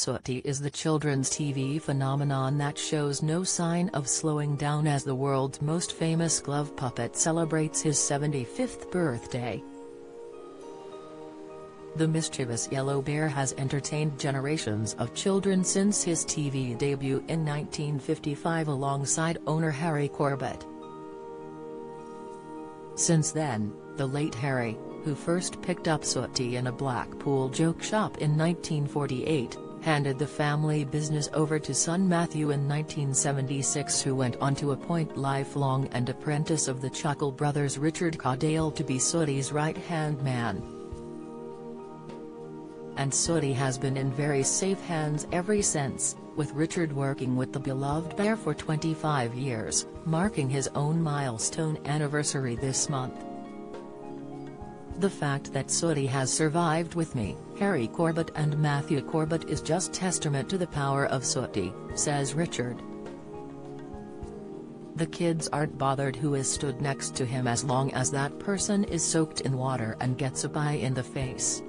Sooty is the children's TV phenomenon that shows no sign of slowing down as the world's most famous glove puppet celebrates his 75th birthday. The mischievous yellow bear has entertained generations of children since his TV debut in 1955 alongside owner Harry Corbett. Since then, the late Harry, who first picked up Sooty in a Blackpool joke shop in 1948, handed the family business over to son Matthew in 1976, who went on to appoint lifelong and apprentice of the Chuckle brothers Richard Caudale to be Sooty's right-hand man. And Sooty has been in very safe hands ever since, with Richard working with the beloved bear for 25 years, marking his own milestone anniversary this month. The fact that Sooty has survived with me, Harry Corbett and Matthew Corbett is just testament to the power of Sooty, says Richard. The kids aren't bothered who is stood next to him as long as that person is soaked in water and gets a pie in the face.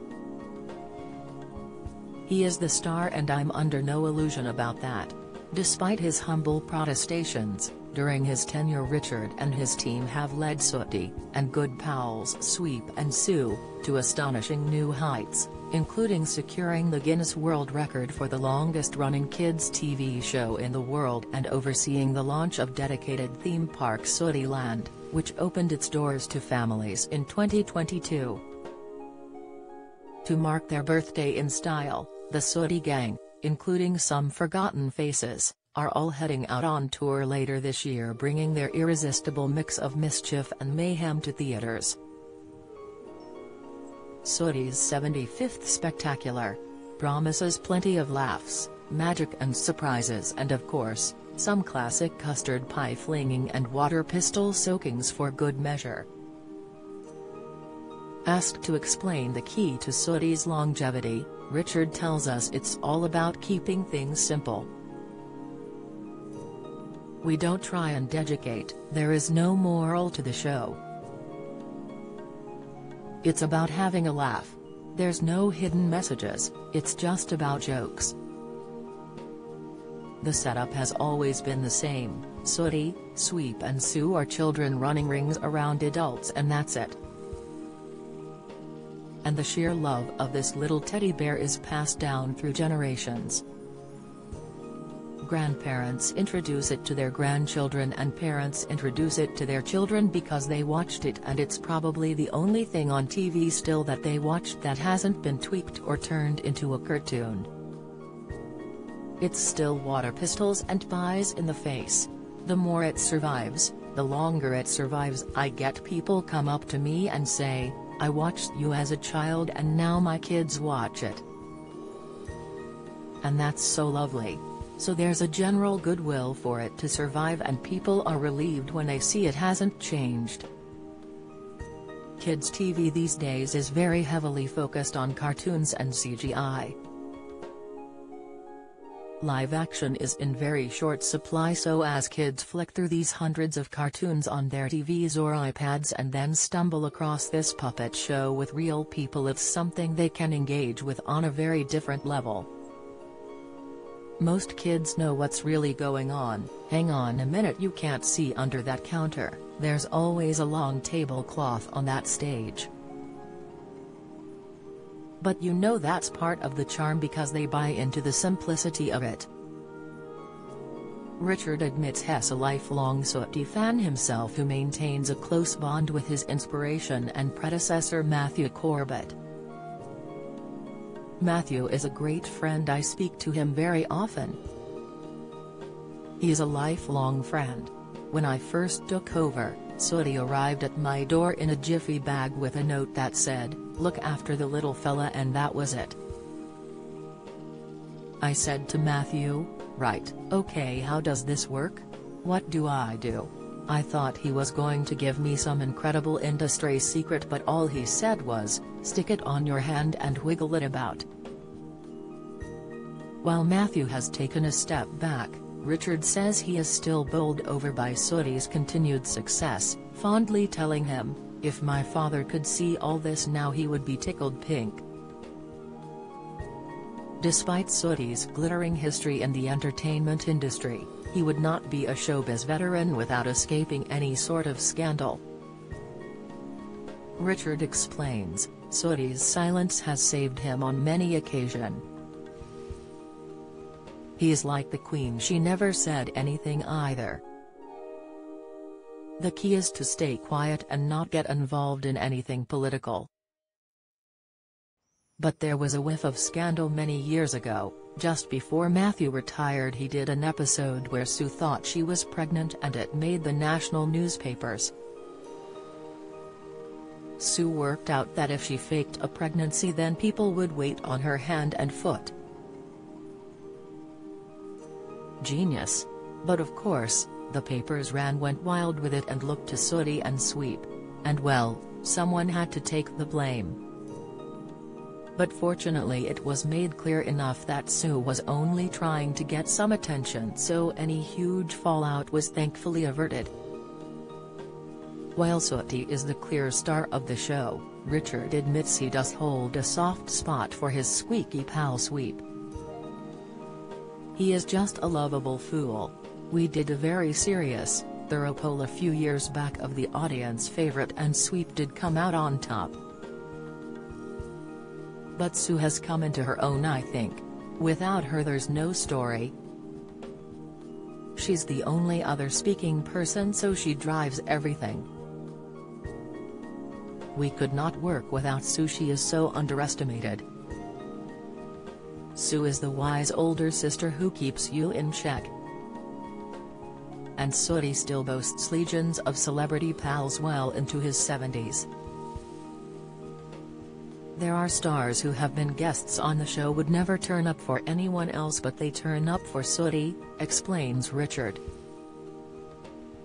He is the star and I'm under no illusion about that. Despite his humble protestations, during his tenure Richard and his team have led Sooty, and good pals Sweep and Sue, to astonishing new heights, including securing the Guinness World Record for the longest-running kids' TV show in the world and overseeing the launch of dedicated theme park Sooty Land, which opened its doors to families in 2022. To mark their birthday in style, the Sooty gang, including some forgotten faces, are all heading out on tour later this year, bringing their irresistible mix of mischief and mayhem to theaters. Sooty's 75th Spectacular promises plenty of laughs, magic and surprises, and of course, some classic custard pie flinging and water pistol soakings for good measure. Asked to explain the key to Sooty's longevity, Richard tells us it's all about keeping things simple. We don't try and educate, there is no moral to the show. It's about having a laugh. There's no hidden messages, it's just about jokes. The setup has always been the same: Sooty, Sweep and Sue are children running rings around adults, and that's it. And the sheer love of this little teddy bear is passed down through generations. Grandparents introduce it to their grandchildren and parents introduce it to their children because they watched it, and it's probably the only thing on TV still that they watched that hasn't been tweaked or turned into a cartoon. It's still water pistols and pies in the face. The more it survives, the longer it survives. I get people come up to me and say, "I watched you as a child and now my kids watch it." And that's so lovely. So there's a general goodwill for it to survive, and people are relieved when they see it hasn't changed. Kids' TV these days is very heavily focused on cartoons and CGI. Live action is in very short supply, so as kids flick through these hundreds of cartoons on their TVs or iPads and then stumble across this puppet show with real people, it's something they can engage with on a very different level. Most kids know what's really going on. Hang on a minute, you can't see under that counter, there's always a long tablecloth on that stage. But you know that's part of the charm because they buy into the simplicity of it. Richard admits he's a lifelong Sooty fan himself who maintains a close bond with his inspiration and predecessor Matthew Corbett. Matthew is a great friend, I speak to him very often. He is a lifelong friend. When I first took over, Sooty arrived at my door in a jiffy bag with a note that said, "Look after the little fella," and that was it. I said to Matthew, "Right, okay, how does this work? What do I do?" I thought he was going to give me some incredible industry secret, but all he said was, "Stick it on your hand and wiggle it about." While Matthew has taken a step back, Richard says he is still bowled over by Sooty's continued success, fondly telling him, "If my father could see all this now he would be tickled pink." Despite Sooty's glittering history in the entertainment industry, he would not be a showbiz veteran without escaping any sort of scandal. Richard explains, Sooty's silence has saved him on many occasions. He's like the Queen, she never said anything either. The key is to stay quiet and not get involved in anything political. But there was a whiff of scandal many years ago. Just before Matthew retired, he did an episode where Sue thought she was pregnant and it made the national newspapers. Sue worked out that if she faked a pregnancy, then people would wait on her hand and foot. Genius. But of course, the papers went wild with it and looked to Sooty and Sweep. And well, someone had to take the blame. But fortunately it was made clear enough that Sue was only trying to get some attention, so any huge fallout was thankfully averted. While Sooty is the clear star of the show, Richard admits he does hold a soft spot for his squeaky pal Sweep. He is just a lovable fool. We did a very serious, thorough poll a few years back of the audience favorite and Sweep did come out on top. But Sue has come into her own, I think. Without her there's no story. She's the only other speaking person, so she drives everything. We could not work without Sue, she is so underestimated. Sue is the wise older sister who keeps you in check. And Sooty still boasts legions of celebrity pals well into his 70s. There are stars who have been guests on the show would never turn up for anyone else, but they turn up for Sooty, explains Richard.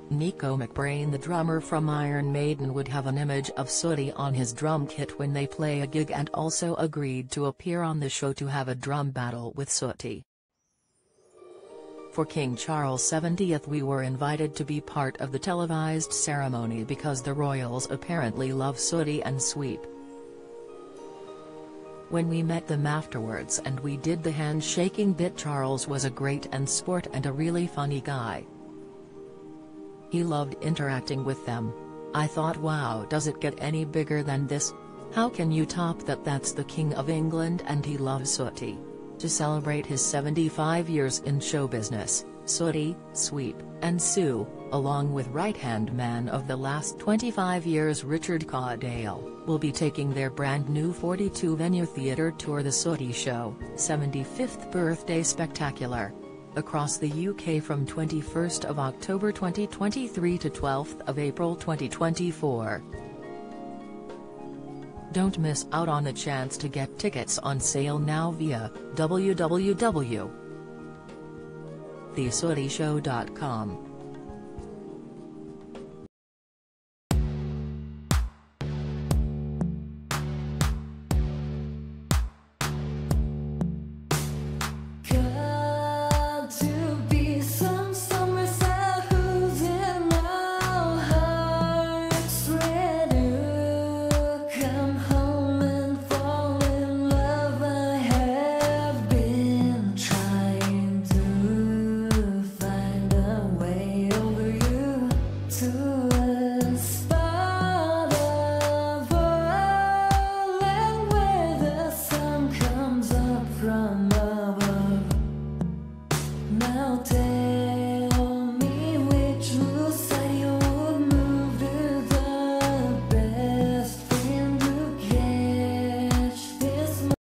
Nico McBrain, the drummer from Iron Maiden, would have an image of Sooty on his drum kit when they play a gig, and also agreed to appear on the show to have a drum battle with Sooty. For King Charles' 70th we were invited to be part of the televised ceremony because the royals apparently love Sooty and Sweep. When we met them afterwards and we did the handshaking bit, Charles was a great and sport and a really funny guy. He loved interacting with them. I thought, wow, does it get any bigger than this? How can you top that? That's the King of England and he loves Sooty. To celebrate his 75 years in show business, Sooty, Sweep, and Sue, along with right-hand man of the last 25 years Richard Caudale, will be taking their brand new 42-venue theatre tour, The Sooty Show, 75th Birthday Spectacular, across the UK from 21st of October 2023 to 12th of April 2024. Don't miss out on the chance to get tickets on sale now via www.thesootyshow.com. Mountain